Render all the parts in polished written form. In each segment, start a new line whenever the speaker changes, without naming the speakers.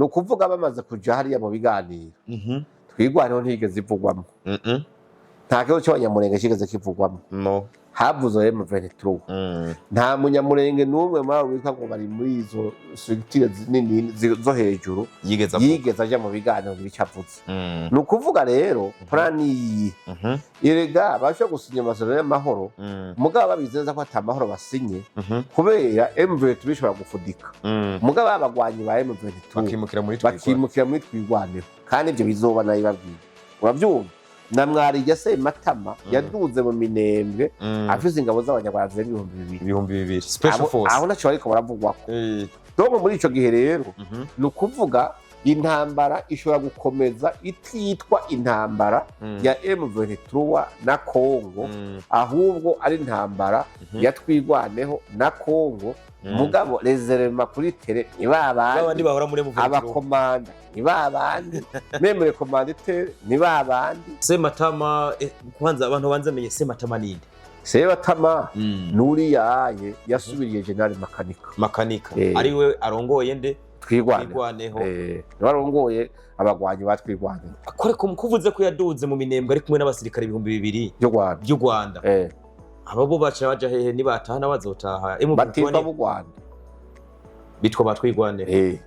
ni ukuvuga bamaze kuja hariya mu biganiro twigwaneho ntigeze ivugwamo nta kibazo cy'abanyamurenge kigeze kivugwamo havuze M23 nta munyamurenge n'umwe muri abo witwa ngo bari muri izo structure nini zo hejuru yigeze aja mu biganiro bicavutse ni ukuvuga rero plani irega bashobora gusinya amasezerano y'amahoro mugabo babizeza ko atamahoro basinye kubera M23 bishobora gufudika mugabo abagwanyi ba M23 bakimukira muri twigwaneho kandi ibyo bizoba nayo babwiye urabyumva na mwari ya Sematama yaduze mu Minembwe afise ingabo z'abanyarwanda z'ibihumbi 2000
special force
aho naco ariko baravugwako donc muri ico gihe rero ni ukuvuga intambara ishobora gukomeza ititwa intambara ya M23 na Kongo ahubwo ari intambara ya twigwaneho na Kongo mugabo rezerema kuri tere
babandi bahora muri M23
abakomanda ni babandi memere komandite ni babandi
Sematama kwanza abantu banzamenye Sematama ninde
Sematama nuri yaye yasubiriye General Makanika
ari we arongoye nde
twigwaneho barongoye abagwanyi batwigwaneho
akore kuvuze ko yaduze mu Minembwe ari kumwe n'abasirikare 2000 by'u Rwanda abo bo bacha baja hehe nibatahana bazotaha
batitwa mu Rwanda
bitwa batwigwaneho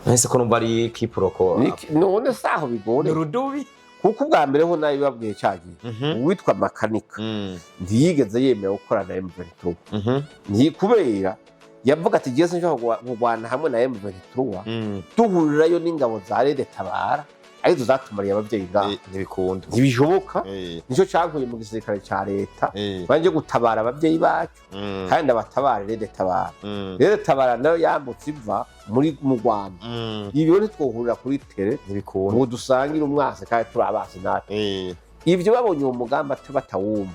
ese ko numva ari kiproko
none saho bigore
rudubi
kuko ubwa mbere ho nayo babwiye cyagiye uwitwa Makanika ntiyigeze yemera gukorana na M23 ni kubera yavuga ati giye sinshaka kugwana hamwe na M23 duhurirayo n'ingabo za Rede Tabara arizo zatumariye abavyeyi ngaho
ntibikunda
ntibishoboka nico cankuye mu gisirikare ca leta banje gutabara abavyeyi bacu kandi abatabara Rede Tabara nayo yambutse iva mu Rwanda ibyo ntitwohurira kuri tere
ntibikunda
ngo dusangira umwase kandi turabase natwe ivyo babonye uwo mugambi batawumva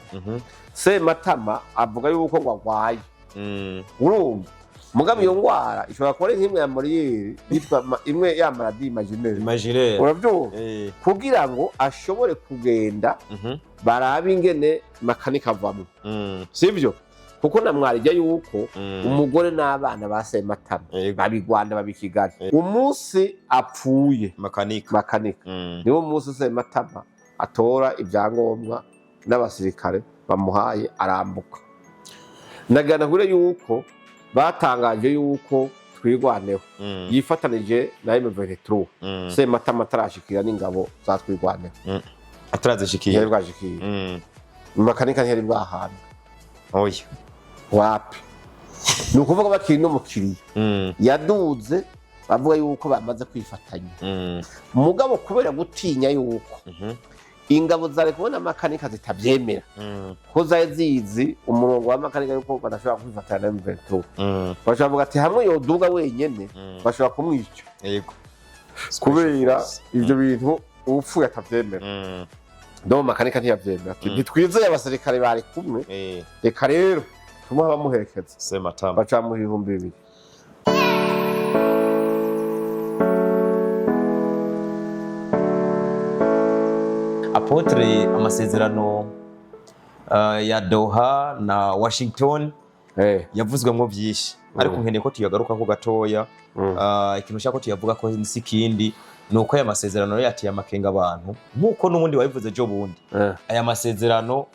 Sematama avuga yuko ngo agwaye urumva mugabo iyo ngwara ishobora kuba ari nk'imwe ya Molière yitwa imwe ya maladie imaginaire urabyumva kugira ngo ashobore kugenda barabe ingene Makanika avamo sivyo kuko namwarija yuko umugore n'abana ba Sematama babigwanda babikigali umunsi apfuye Makanika niwo munsi Sematama atora ibyangombwa n'abasirikare bamuhaye arambuka nagana kure yuko batangaje yuko twigwaneho yifatanije na M23 Sematama atarashikira n'ingabo za twigwaneho
atarazishikiye
Makanika ntiyari bwahana
oya
wapi ni ukuvuga bakiri n'umukiriya yaduze bavuga yuko bamaze kwifatanya mugabo kubera gutinya yuko ingabo zari kubona Makanika zitabyemera ko zari zizi umurongo wa Makanika yuko badashobora kwifatanya na M23 bashobora kuvuga ati hamwe yoduga wenyene bashobora kumwica kubera ivyo bintu upfuye atavyemera ndo Makanika ntiyavyemera ati ntitwizeye abasirikare bari kumwe reka rero tumuha bamuherekeza
Sematama
baca mu 2000
Apotre amasezerano ya Doha na Washington yavuzwemo byinshi ariko nkeneye ko tuyagaruka ko gatoya ikintu cyako tuyavuga ko nsikindi nuko aya masezerano yatiye amakenga abantu nkuko n'ubundi wabivuze jo bundi aya masezerano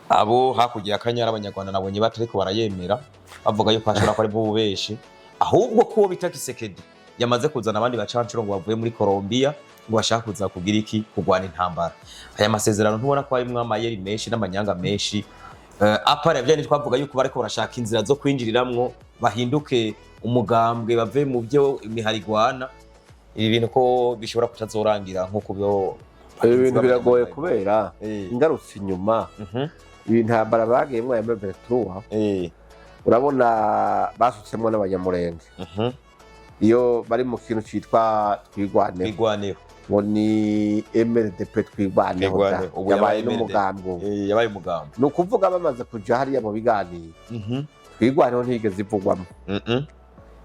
abo hakugira akanyara abanyarwanda nabonye batariko barayemera bavuga yuko ashobora ko ari bubeshi ahubwo ko bita Kisekedi yamaze kuzana abandi bacancuro ngo bavuye muri Colombia ngo bashaka kuza kugira iki kugwana intambara aya masezerano ntubona ko harimo amayeri menshi n'amanyanga menshi apara byane twavuga yuko bariko barashaka inzira zo kwinjiriramwo bahinduke umugambwe bave mu byo imiharigwana ibi bintu ko bishobora kutazorangira nkuko byo
ibintu biragoye kubera ingarutse inyuma intambara bagiyemwe ya M23 urabona basutsemo n'abanyamurenge iyo bari mu kintu citwa twigwaneho ngo ni MRDP twigwaneho yabaye n'umugambo ni ukuvuga bamaze kuja hariya mu biganiro twigwaneho ntigeze ivugwamo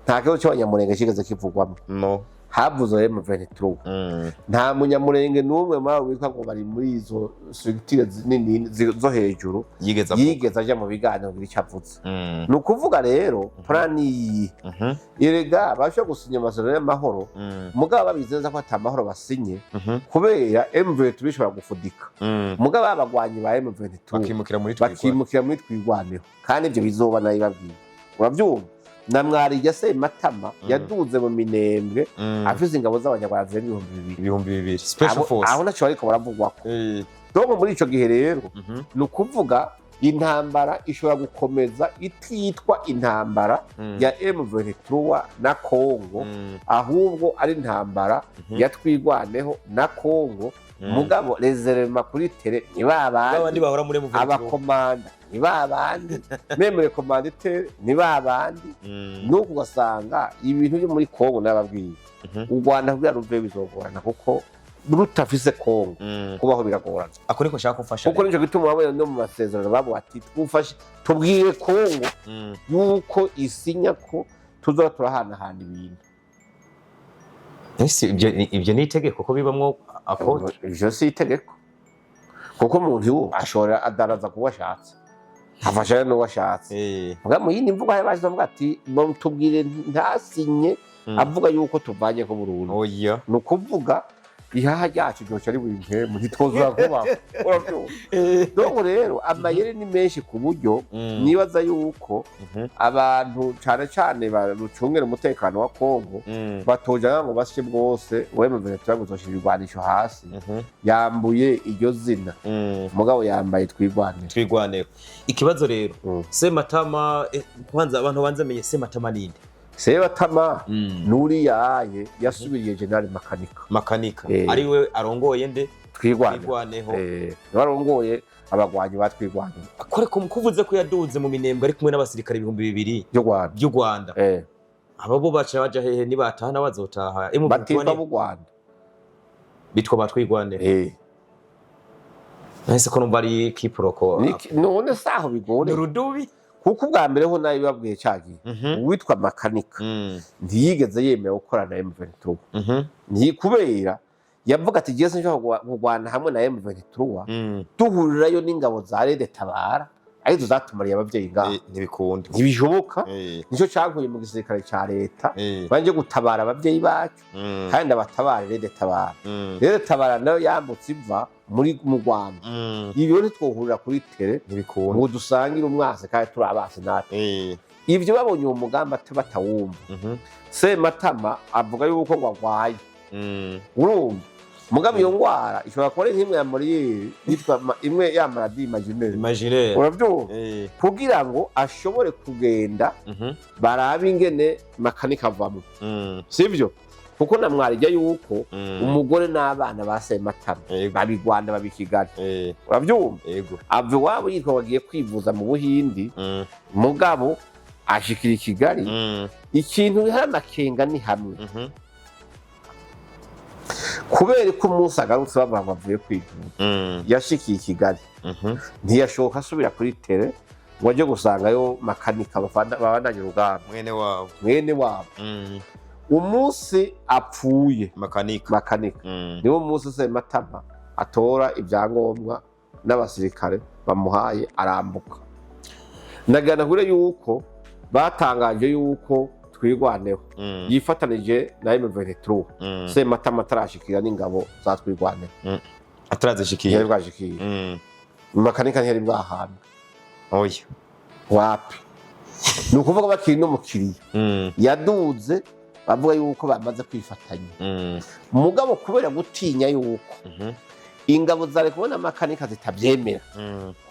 nta kibazo cy'abanyamurenge kigeze kivugwamo havuze M23 nta munyamurenge n'umwe mawe witwa ngo bari muri izo structure nini zo hejuru yigeza aja mu biganiro birica avuze ni ukuvuga rero plan iyi irega basho gusinya amasezerano y'amahoro mugabo babizeza ko atamahoro basinye kubera M23 bishobora gufudika mugabo abagwanyi ba M23 bakimukira muri twigwaneho kandi ibyo bizoba nayo babwiye urabyumva na Mwarija Sematama yaduze mu Minembwe afise ingabo z'abanyarwanda ibihumbi bibiri
special force
aho naco ariko baravugwako donc muri ico gihe rero ni ukuvuga intambara ishobora gukomeza ititwa intambara ya M23 na Kongo ahubwo ari intambara ya twigwaneho na Kongo mugabo reservement kuri tere ni babandi
bahora muri M23
abakomanda ni babandi memere commanditaire ni babandi nuko ugasanga ibintu byo muri Kongo nababwiye u Rwanda kugira ruve bizogorana kuko rutafise Kongo kubaho biragorana
ako niko shaka kufasha
kuko nico gituma wabona no mu masezerano babo ati twufashe tubwire Kongo yuko isinya ko tuzora turahana ibintu
ese ibyo ni itegeko ko bibamwo apotre
ivyo si itegeko kuko umuntu ashobora adaraza kuwashatse afasha no washatse muga mu yindi mvugo yabaje avuga ati tubwire ntasinye avuga yuko tuvanye ko burundu
oya
nukuvuga ihaha ryacu ryoca ari bwinke mu gitozura kuba donc rero amayere ni menshi ku buryo nibaza yuko abantu cyane barucungera umutekano wa Kongo batoja ngo bashe bwose wemeze turaguzoshira irwanisho hasi yambuye iryo zina mugabo yambaye twigwaneko
ikibazo rero Sematama kwanza abantu banzamenye Sematama ninde
Sematama nuri yaye yasubiriye General Makanika
ari we arongoye nde
twigwaneho barongoye abagwanyi batwigwaneho
akore kuvuze ko yaduze mu Minembwe ari kumwe n'abasirikare 2000 by'u Rwanda abo baca baja hehe nibatahana bazotaha
batitwa mu Rwanda
bitwa batwigwaneho nahise ko numva ari kiproko
none saho bigore
rudubi
kuko ubwa mbere ho nayo babwiye cyagiye uwitwa Makanika ntiyigeze yemera gukorana na M23 ni kubera yavuga ati giye sinshobora kugwana hamwe na M23 duhurirayo n'ingabo za Rede Tabara arizo zatumariye abavyeyi ngaho
ntibikunda
ntibishoboka nico cyankuye mu gisirikare ca leta banje gutabara abavyeyi bacu kandi abatabare Rede Tabara Rede Tabara nayo yambutse iva muri mu Rwanda ibyo ntitwohurira kuri tere
ntibikunda
ngo dusangire umwase kandi turabase natwe ivyo babonye uwo mugamba batawumva Sematama avuga yuko ngo agwaye urumva mugabo iyo ngwara ishobora kuba nk'imwe ya muri yitwa imwe ya maladie imaginaire uravyumva kugira ngo ashobore kugenda barabe ingene Makanika avamo sivyo kuko na Mwarija yuko umugore n'abana ba Sematama babigwanda babikigali uravyumva ave wabo yitwa bagiye kwivuza mu Buhindi mugabo ashikira Kigali ikintu hari amakenga ni hamwe kubera ko umunsi agarutse bavuga ngo avuye kwivuza yashikiye Kigali ntiyashoka asubira kuri tere ngo ajye gusangayo Makanika babandanye urugamba mwene wabo umunsi apfuye Makanika niwo munsi Sematama atora ibyangombwa n'abasirikare bamuhaye arambuka nagana kure yuko batangaje yuko twigwaneho yifatanije na M23 Sematama atarashikira n'ingabo za twigwaneho
atarazishikiye
Makanika ntiyari bwahana
oya
wapi ni ukuvuga bakiri no mukiriya yaduze bavuga yuko bamaze kwifatanya mugabo kubera gutinya yuko ingabo zari kubona Makanika zitabyemera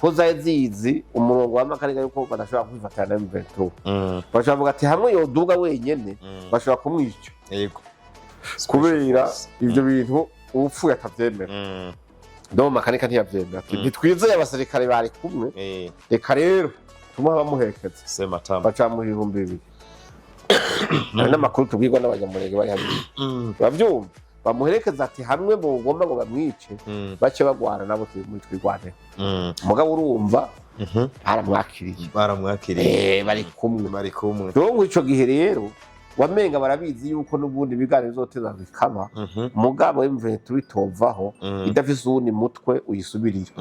ko zari zizi umurongo wa Makanika yuko badashobora kwifatanya na M23 bashobora ati hamwe yoduga wenyene bashobora kumwica kubera ivyo bintu upfuye atabyemera no Makanika ntiyavyemera ntitwizeye abasirikare bari kumwe reka rero tumuha bamuhekeza
Sematama
bacamuha 2000 n'amakuru tubwirwa n'abanyamurenge bari hamwe bavyumva bamuherekeza ati hamwe bogomba ngo bamwice bace bagwana nabo muri twigwaneho mugabo urumva baramwakiriye
bari
kumwe donc ico gihe rero wamenga barabizi yuko n'ubundi biganiro bizoteza bikaba mugabo M23 itovaho idafise uwundi mutwe uyisubirira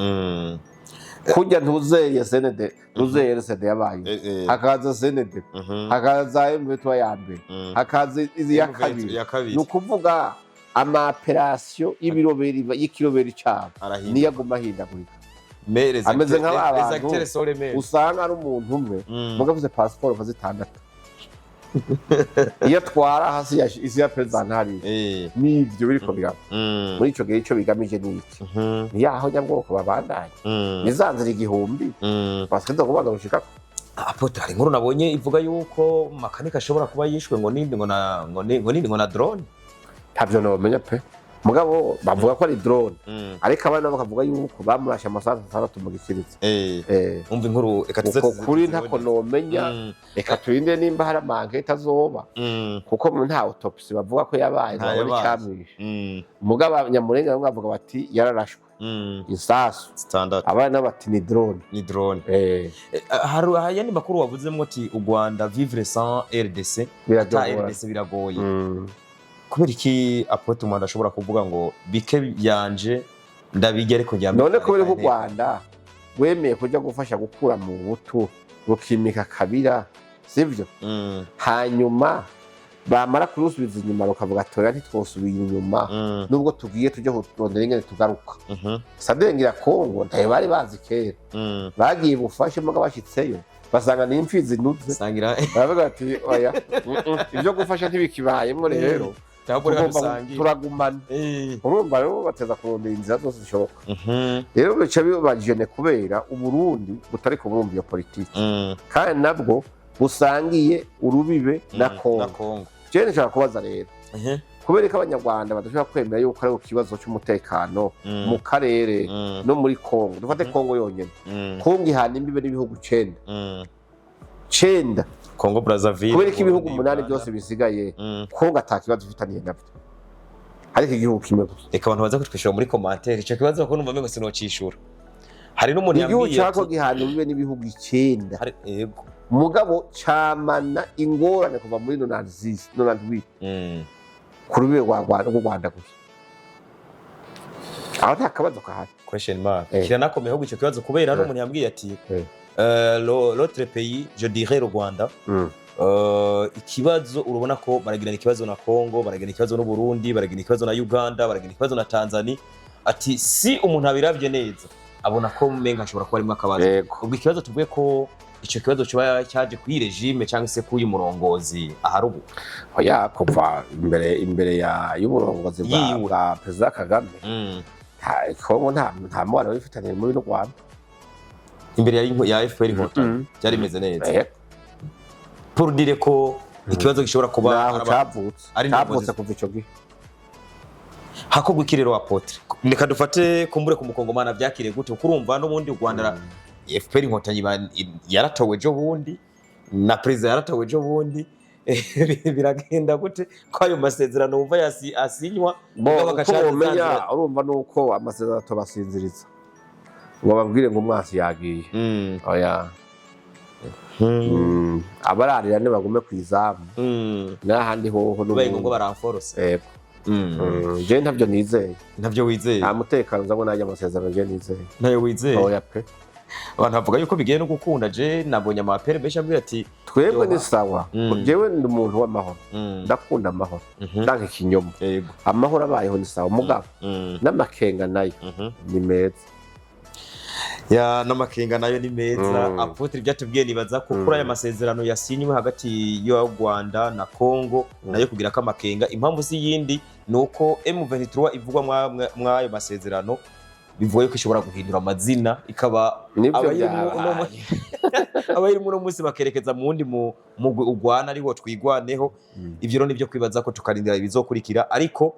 kujya ntuzeye SND ntuzeye RCD yabaye hakaza SND hakaza M23 ya mbere hakaza izi ya kabiri nukuvuga ama operation y'ibiroberi y'ikiroberi cyabo niyo aguma hindagurika ameze nk'abantu usanga ari umuntu umwe mugavuze passport bazitandatu iyo twara hasi isi ya president hari n'ibyo biriko biraba muri ico gihe ico bigamije n'iki yaho nyabwoko babandanye nizanzira igihumbi baskeza kubaga gushika
Apotre hari inkuru nabonye ivuga yuko makanika ashobora kuba yishwe ngo nindi ngo na drone
tabyo nomenya pe mugabo bavuga ko ari drone ariko abana bakavuga yuko bamurasha amasaha 6 mu gikiriza
umva inkuru ekatize
kuri ntako nomenya reka turinde nimba hari amankete azoba kuko nta autopsy bavuga ko yabaye muri cyamwishe mugabo abanyamurenga bavuga bati yararashwe isasu
standard
abana bati ni drone
hari ayandi makuru wavuzemo ati u Rwanda vivre sans RDC RDC biragoye kubera iki Apotre Mwanda ashobora kuvuga ngo bike byanje ndabigere kujya
none kubera ko Rwanda wemeye kujya gufasha gukura mu butu rukimika kabira sivyo hanyuma bamara kurusubiza inyuma rukavuga atoya ntitwosubira inyuma nubwo tugiye tujye kurondera ingene tugaruka sadengira Kongo ndaye bari bazi kera bagiye bufashe muga bashitseyo basanga ni imfizi nuze
sangira
baravuga ati oya ibyo gufasha ntibikibayemo rero turagumana urumva rero bateza kurondera inzira zose zishoboka rero bica bibajene kubera uburundi butari kuburumva iyo politiki kandi nabwo busangiye urubibe na Kongo cyane nshaka kubaza rero kubera ko abanyarwanda badashobora kwemera yuko ari ikibazo cy'umutekano mu karere no muri Kongo dufate Kongo yonyene Kongo ihana imbibe n'ibihugu 9
Congo Brazzaville
kubera ko ibihugu 8 byose bisigaye Kongo atakibazo bifitaniye nabyo ariko igihugu kimwe gusa
reka abantu baza kutwishura muri commentaire ico kibazo ko numva mengo sinocishura hari n'umuntu yambwiye
igihugu cyako gihana imbibe n'ibihugu 9
yego
mugabo camana ingorane kuva muri 98 kurubibe rwa Rwanda gusa aho nta kabazo kahari
question mark kiranakomeho ico kibazo kubera n'umuntu yambwiye ati l'autre pays je dirais le Rwanda ikibazo urubona ko baragirana ikibazo na Kongo baragirana ikibazo n'u Burundi baragirana ikibazo na Uganda baragirana ikibazo na Tanzania ati si umuntu abiravye neza abona ko menga ashobora kuba arimo akabazo ubwo ikibazo tuvuye ko ico kibazo cyo cyaje kuri regime cyangwa se kuyi murongozi aharubu
oya kuva imbere y'uburongozi bwa President Kagame Kongo nta mwana wifitaniye muri Rwanda
imbere ya FPR inkotanyi cyari meze neza pour dire ko ikibazo gishobora kuba
cyavutse kuva ico gihe
hakogwa ikirero Apotre reka dufate kumbure ku mukongomana byakire gute kurumva no mundi Rwanda FPR inkotanyi yaratowe jo bundi na president yaratowe jo bundi biragenda gute ko ayo masezerano uva asinywa
bagashaka urumva nuko amasezerano tobasinziriza ngo babwire ngo umwasi yagiye oya abararira ne bagume kwizamu n'ahandi hoho
n'ubundi ngo baramforose
je ntavyo nizeye
ntavyo wizeye
nta mutekano nzabwo najya amasezerano je nizeye
ntayo wizeye
oya pe
abantu bavuga yuko bigiye no gukunda je nabonye amapere benshi ambwira ati
twebwe ni sawa jewe ndi umuntu w'amahoro ndakunda amahoro ndanka ikinyoma amahoro abayeho ni sawa mugabo n'amakenga nayo ni meza
ya n'amakenga nayo ni meza Apotre byatubwiye nibaza ko kuri aya masezerano yasinywe hagati y'u Rwanda na Kongo nayo kugira ko amakenga impamvu si yindi nuko M23 ivugwa mwayo masezerano bivuye ko ishobora guhindura amazina ikaba abayirimo no munsi bakerekeza mu wundi mu Rwanda ariho twigwaneho ivyo rero nivyo kwibaza ko tukarindira ibizokurikira ariko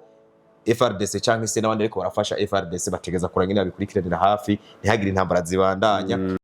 FRDC cyangwa se n'abandi ariko barafasha FRDC bategeza kurangina bikurikiranira hafi ntihagire intambara zibandanya